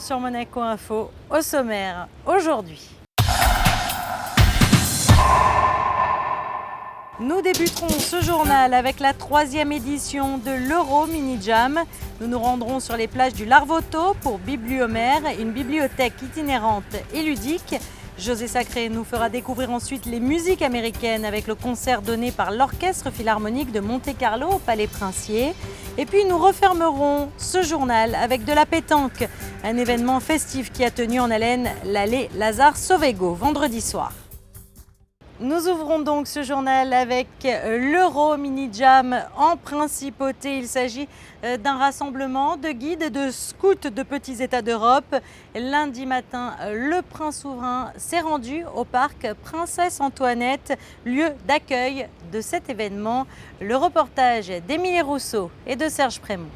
sur Monaco Info. Au sommaire aujourd'hui. Nous débuterons ce journal avec la 3e édition de l'Euro Mini Jam. Nous nous rendrons sur les plages du Larvoto pour Bibliomère, une bibliothèque itinérante et ludique. José Sacré nous fera découvrir ensuite les musiques américaines avec le concert donné par l'Orchestre Philharmonique de Monte-Carlo au Palais Princier. Et puis nous refermerons ce journal avec de la pétanque, un événement festif qui a tenu en haleine l'allée Lazare Sovego vendredi soir. Nous ouvrons donc ce journal avec l'Euro Mini Jam en principauté. Il s'agit d'un rassemblement de guides et de scouts de petits États d'Europe. Lundi matin, le prince souverain s'est rendu au parc Princesse Antoinette, lieu d'accueil de cet événement. Le reportage d'Émilie Rousseau et de Serge Prémont.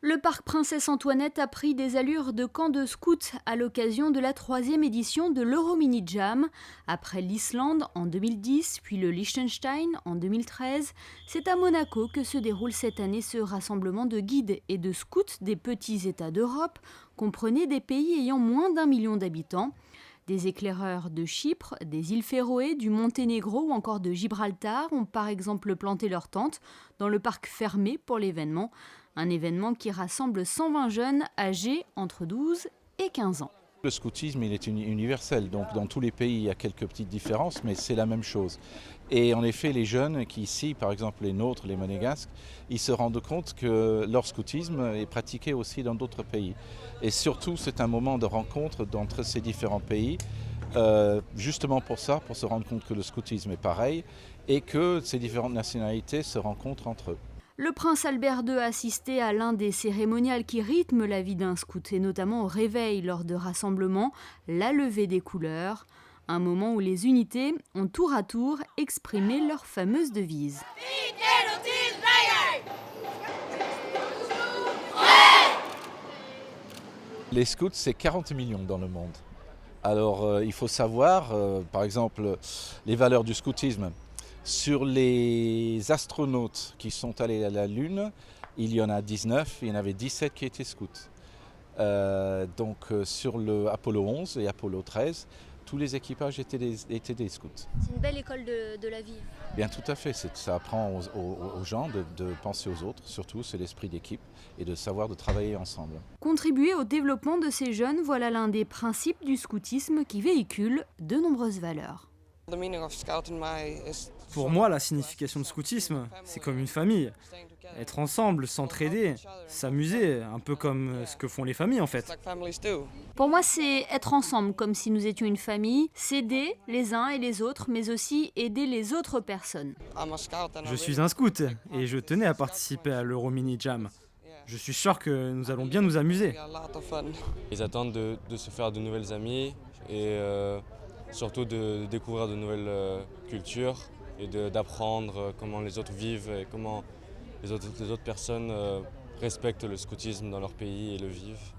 Le parc Princesse Antoinette a pris des allures de camp de scouts à l'occasion de la 3e édition de l'Euro Mini Jam. Après l'Islande en 2010, puis le Liechtenstein en 2013, c'est à Monaco que se déroule cette année ce rassemblement de guides et de scouts des petits États d'Europe, comprenez des pays ayant moins d'1 million d'habitants. Des éclaireurs de Chypre, des îles Féroé, du Monténégro ou encore de Gibraltar ont par exemple planté leurs tentes dans le parc fermé pour l'événement. Un événement qui rassemble 120 jeunes âgés entre 12 et 15 ans. Le scoutisme, il est universel, donc dans tous les pays il y a quelques petites différences, mais c'est la même chose. Et en effet, les jeunes qui ici, par exemple les nôtres, les monégasques, ils se rendent compte que leur scoutisme est pratiqué aussi dans d'autres pays. Et surtout, c'est un moment de rencontre entre ces différents pays, justement pour ça, pour se rendre compte que le scoutisme est pareil et que ces différentes nationalités se rencontrent entre eux. Le prince Albert II a assisté à l'un des cérémonials qui rythment la vie d'un scout, et notamment au réveil lors de rassemblements, la levée des couleurs, un moment où les unités ont tour à tour exprimé leur fameuse devise. Les scouts, c'est 40 millions dans le monde. Alors il faut savoir, par exemple, les valeurs du scoutisme. Sur les astronautes qui sont allés à la Lune, il y en a 19, il y en avait 17 qui étaient scouts. Donc sur le Apollo 11 et Apollo 13, tous les équipages étaient des scouts. C'est une belle école de la vie. Bien tout à fait, ça apprend aux gens de penser aux autres, surtout c'est l'esprit d'équipe et de savoir de travailler ensemble. Contribuer au développement de ces jeunes, voilà l'un des principes du scoutisme qui véhicule de nombreuses valeurs. Pour moi, la signification de scoutisme, c'est comme une famille. Être ensemble, s'entraider, s'amuser, un peu comme ce que font les familles en fait. Pour moi, c'est être ensemble, comme si nous étions une famille, s'aider les uns et les autres, mais aussi aider les autres personnes. Je suis un scout et je tenais à participer à l'Euro Mini Jam. Je suis sûr que nous allons bien nous amuser. Ils attendent de se faire de nouvelles amies et surtout de découvrir de nouvelles cultures et d'apprendre comment les autres vivent et comment les autres personnes respectent le scoutisme dans leur pays et le vivent.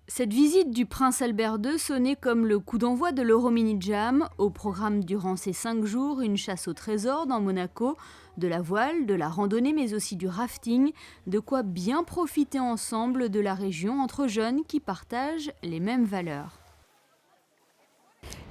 Cette visite du prince Albert II sonnait comme le coup d'envoi de l'Euro Mini Jam. Au programme durant ces 5 jours, une chasse au trésor dans Monaco, de la voile, de la randonnée mais aussi du rafting, de quoi bien profiter ensemble de la région entre jeunes qui partagent les mêmes valeurs.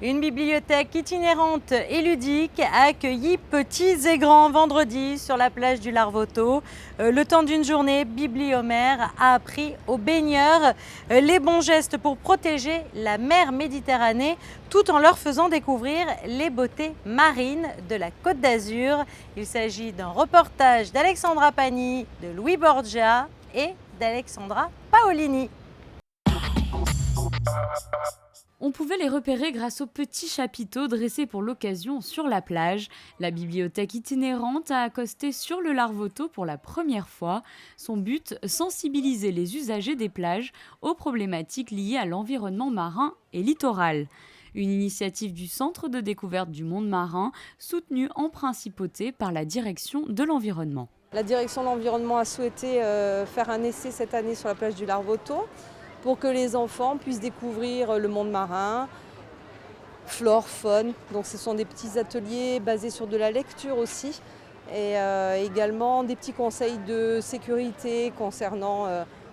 Une bibliothèque itinérante et ludique a accueilli petits et grands vendredi sur la plage du Larvoto. Le temps d'une journée, Bibliomère a appris aux baigneurs les bons gestes pour protéger la mer Méditerranée tout en leur faisant découvrir les beautés marines de la Côte d'Azur. Il s'agit d'un reportage d'Alexandra Pani, de Louis Borgia et d'Alexandra Paolini. On pouvait les repérer grâce aux petits chapiteaux dressés pour l'occasion sur la plage. La bibliothèque itinérante a accosté sur le Larvoto pour la première fois. Son but, sensibiliser les usagers des plages aux problématiques liées à l'environnement marin et littoral. Une initiative du Centre de découverte du monde marin, soutenue en principauté par la direction de l'environnement. La direction de l'environnement a souhaité faire un essai cette année sur la plage du Larvoto, pour que les enfants puissent découvrir le monde marin, flore, faune. Donc ce sont des petits ateliers basés sur de la lecture aussi et également des petits conseils de sécurité concernant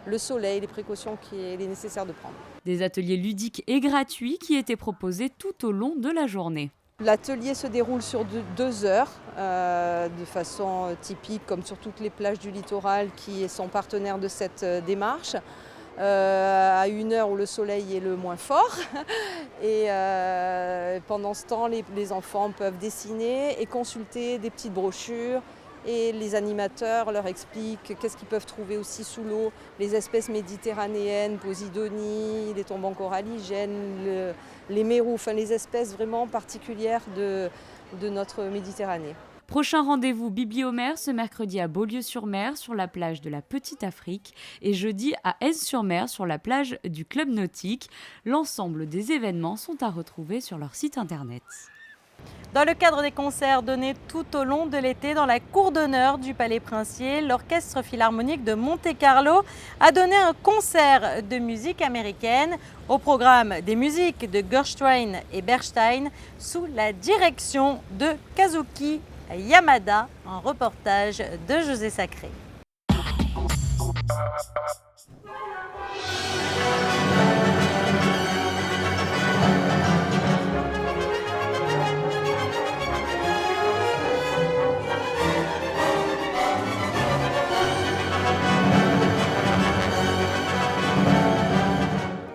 le soleil, les précautions qu'il est nécessaire de prendre. Des ateliers ludiques et gratuits qui étaient proposés tout au long de la journée. L'atelier se déroule sur 2 heures, de façon typique comme sur toutes les plages du littoral qui sont partenaires de cette démarche. À 1 heure où le soleil est le moins fort. Et pendant ce temps, les enfants peuvent dessiner et consulter des petites brochures. Et les animateurs leur expliquent qu'est-ce qu'ils peuvent trouver aussi sous l'eau, les espèces méditerranéennes, Posidonie, les tombants coralligènes, les mérous, enfin les espèces vraiment particulières de notre Méditerranée. Prochain rendez-vous Bibliomère ce mercredi à Beaulieu-sur-Mer sur la plage de la Petite Afrique et jeudi à Aise-sur-Mer sur la plage du Club Nautique. L'ensemble des événements sont à retrouver sur leur site internet. Dans le cadre des concerts donnés tout au long de l'été dans la cour d'honneur du Palais Princier, l'Orchestre Philharmonique de Monte-Carlo a donné un concert de musique américaine au programme des musiques de Gershwin et Bernstein sous la direction de Kazuki Yamada, un reportage de José Sacré.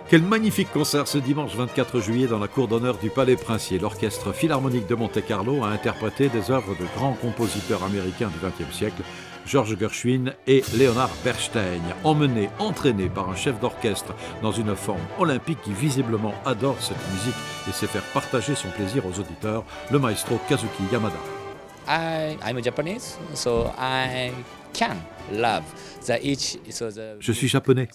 Quel magnifique concert ce dimanche 24 juillet dans la cour d'honneur du Palais Princier. L'Orchestre Philharmonique de Monte-Carlo a interprété des œuvres de grands compositeurs américains du XXe siècle, George Gershwin et Leonard Bernstein, emmenés, entraînés par un chef d'orchestre dans une forme olympique qui visiblement adore cette musique et sait faire partager son plaisir aux auditeurs, le maestro Kazuki Yamada. I'm Japanese, so I can love Je suis japonais,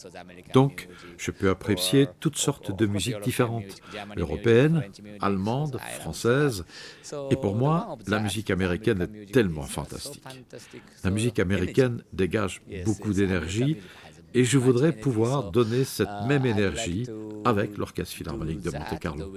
donc je peux apprécier toutes sortes de musiques différentes, européennes, allemandes, françaises. Et pour moi, la musique américaine est tellement fantastique. La musique américaine dégage beaucoup d'énergie et je voudrais pouvoir donner cette même énergie avec l'Orchestre Philharmonique de Monte-Carlo.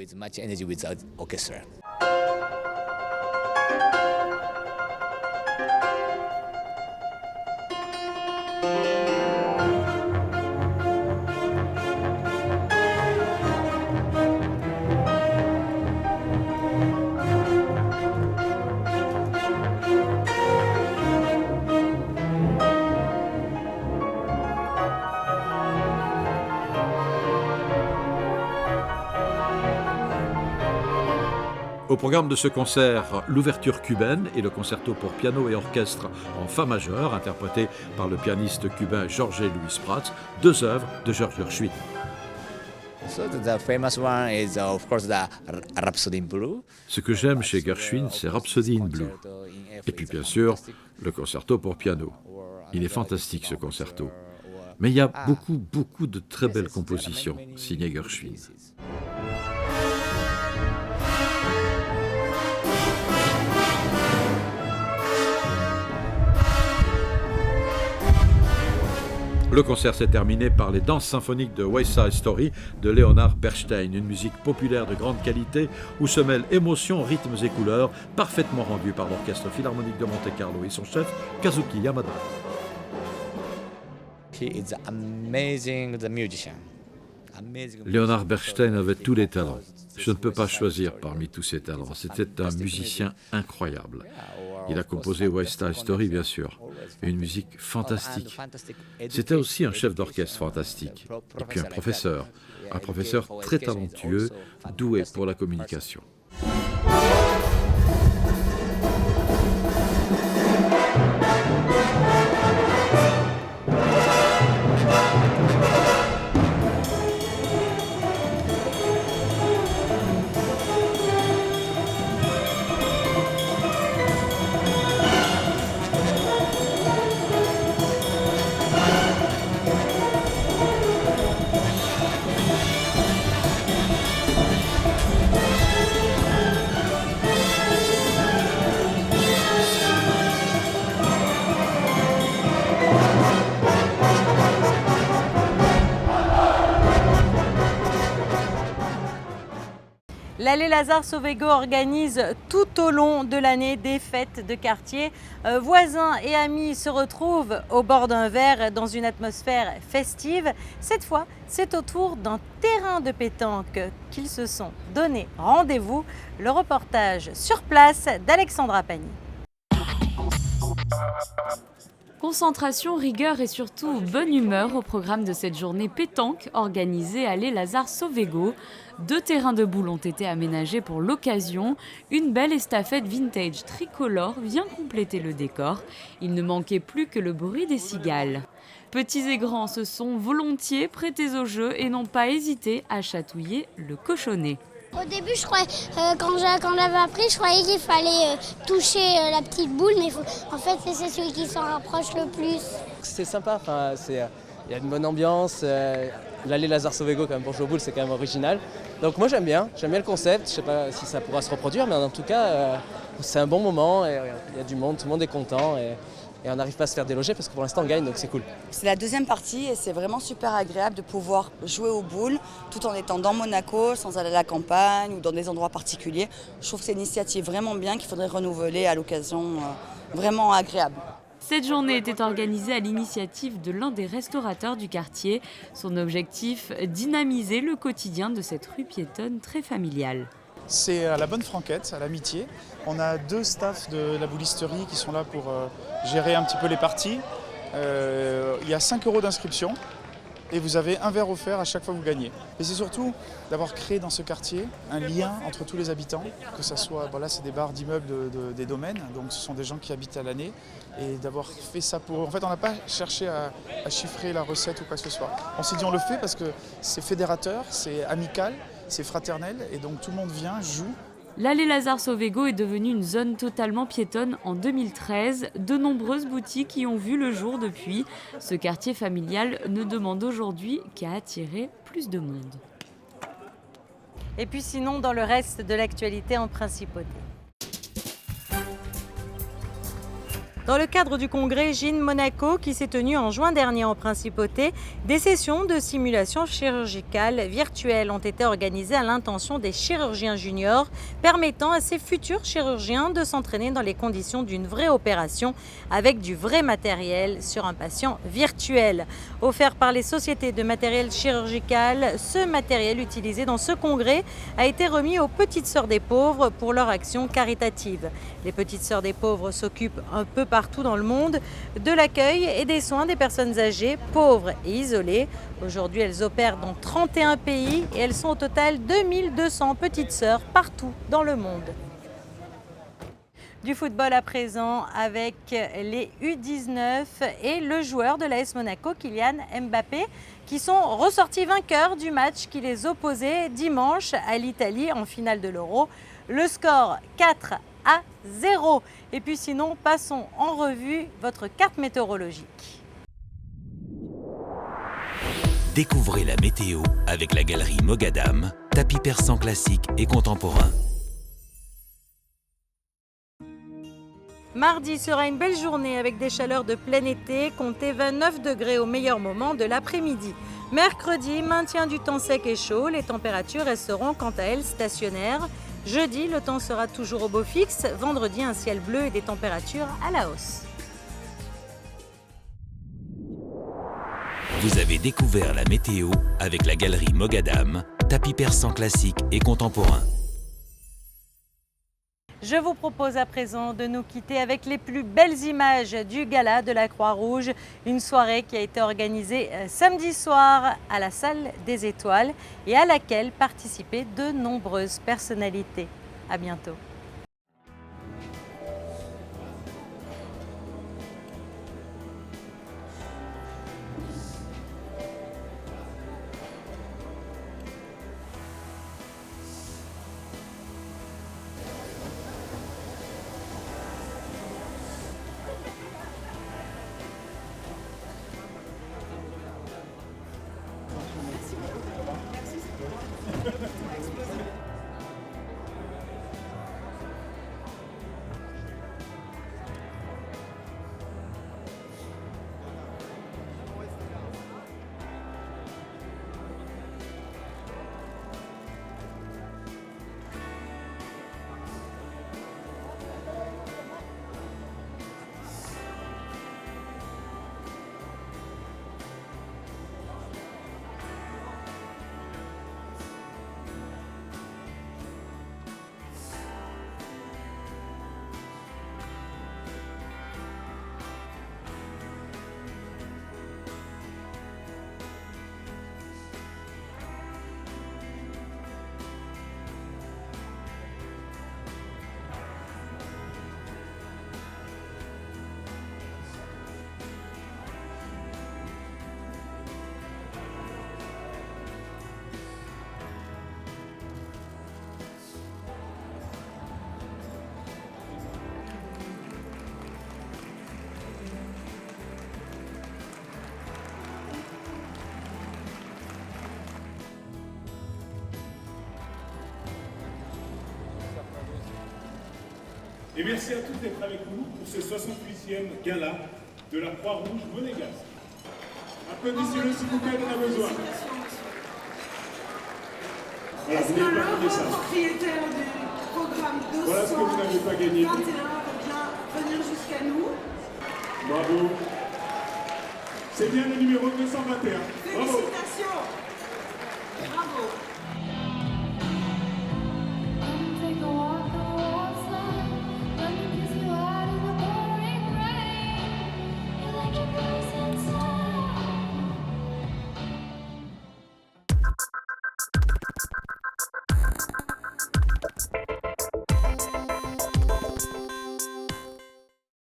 Au programme de ce concert, l'ouverture cubaine et le concerto pour piano et orchestre en fa majeur, interprété par le pianiste cubain Jorge Luis Prats, 2 œuvres de George Gershwin. Ce que j'aime chez Gershwin, c'est Rhapsody in Blue. Et puis bien sûr, le concerto pour piano. Il est fantastique ce concerto. Mais il y a beaucoup de très belles compositions signées Gershwin. Le concert s'est terminé par les danses symphoniques de West Side Story de Leonard Bernstein, une musique populaire de grande qualité où se mêlent émotions, rythmes et couleurs, parfaitement rendus par l'Orchestre Philharmonique de Monte-Carlo et son chef Kazuki Yamada. Leonard Bernstein avait tous les talents. Je ne peux pas choisir parmi tous ses talents. C'était un musicien incroyable. Il a composé West Side Story, bien sûr, une musique fantastique. C'était aussi un chef d'orchestre fantastique, et puis un professeur très talentueux, doué pour la communication. L'Allée Lazare Sauvégo organise tout au long de l'année des fêtes de quartier. Voisins et amis se retrouvent au bord d'un verre dans une atmosphère festive. Cette fois, c'est autour d'un terrain de pétanque qu'ils se sont donné rendez-vous. Le reportage sur place d'Alexandra Pagny. Concentration, rigueur et surtout bonne humeur au programme de cette journée pétanque organisée à l'Allée Lazare Sauvégo. 2 terrains de boules ont été aménagés pour l'occasion. Une belle estafette vintage tricolore vient compléter le décor. Il ne manquait plus que le bruit des cigales. Petits et grands se sont volontiers prêtés au jeu et n'ont pas hésité à chatouiller le cochonnet. Au début, je croyais, quand j'avais appris, je croyais qu'il fallait toucher la petite boule, mais en fait, c'est celui qui s'en rapproche le plus. C'est sympa, il y a une bonne ambiance. L'Allée Lazare Sauvégo, quand même, pour jouer aux boules, c'est quand même original. Donc moi, j'aime bien le concept. Je ne sais pas si ça pourra se reproduire, mais en tout cas, c'est un bon moment. Il y a du monde, tout le monde est content. Et on n'arrive pas à se faire déloger parce que pour l'instant on gagne, donc c'est cool. C'est la deuxième partie et c'est vraiment super agréable de pouvoir jouer aux boules tout en étant dans Monaco, sans aller à la campagne ou dans des endroits particuliers. Je trouve que c'est une initiative vraiment bien qu'il faudrait renouveler à l'occasion, vraiment agréable. Cette journée était organisée à l'initiative de l'un des restaurateurs du quartier. Son objectif, dynamiser le quotidien de cette rue piétonne très familiale. C'est à la Bonne Franquette, à l'Amitié. On a 2 staffs de la boulisterie qui sont là pour gérer un petit peu les parties. Il y a 5 € d'inscription et vous avez un verre offert à chaque fois que vous gagnez. Et c'est surtout d'avoir créé dans ce quartier un lien entre tous les habitants, que ce soit, là c'est des bars d'immeubles des domaines, donc ce sont des gens qui habitent à l'année, et d'avoir fait ça pour eux. En fait, on n'a pas cherché à chiffrer la recette ou quoi que ce soit. On s'est dit on le fait parce que c'est fédérateur, c'est amical, c'est fraternel, et donc tout le monde vient, joue. L'Allée Lazare Sauvégo est devenue une zone totalement piétonne en 2013. De nombreuses boutiques y ont vu le jour depuis. Ce quartier familial ne demande aujourd'hui qu'à attirer plus de monde. Et puis sinon, dans le reste de l'actualité en principauté. Dans le cadre du congrès GIN Monaco qui s'est tenu en juin dernier en Principauté, des sessions de simulation chirurgicale virtuelle ont été organisées à l'intention des chirurgiens juniors, permettant à ces futurs chirurgiens de s'entraîner dans les conditions d'une vraie opération avec du vrai matériel sur un patient virtuel. Offert par les sociétés de matériel chirurgical, ce matériel utilisé dans ce congrès a été remis aux Petites Sœurs des Pauvres pour leur action caritative. Les Petites Sœurs des Pauvres s'occupent un peu partout dans le monde de l'accueil et des soins des personnes âgées, pauvres et isolées. Aujourd'hui, elles opèrent dans 31 pays et elles sont au total 2200 petites sœurs partout dans le monde. Du football à présent avec les U19 et le joueur de l'AS Monaco, Kylian Mbappé, qui sont ressortis vainqueurs du match qui les opposait dimanche à l'Italie en finale de l'Euro. Le score 4-0. Et puis sinon, passons en revue votre carte météorologique. Découvrez la météo avec la galerie Mogadam, tapis persan classique et contemporain. Mardi sera une belle journée avec des chaleurs de plein été, comptez 29 degrés au meilleur moment de l'après-midi. Mercredi, maintien du temps sec et chaud, les températures resteront quant à elles stationnaires. Jeudi, le temps sera toujours au beau fixe. Vendredi, un ciel bleu et des températures à la hausse. Vous avez découvert la météo avec la galerie Mogadam, tapis persan classique et contemporain. Je vous propose à présent de nous quitter avec les plus belles images du gala de la Croix-Rouge, une soirée qui a été organisée samedi soir à la Salle des Étoiles et à laquelle participaient de nombreuses personnalités. À bientôt. Et merci à tous d'être avec nous pour ce 68e gala de la Croix-Rouge monégasque. Applaudissez-le s'il vous plaît, on a besoin. Voilà, vous n'avez pas gagné ça. Propriétaire du programme 221 voilà ce que vous n'avez pas gagné. Va bien venir jusqu'à nous. Bravo. C'est bien le numéro 221. Félicitations. Bravo.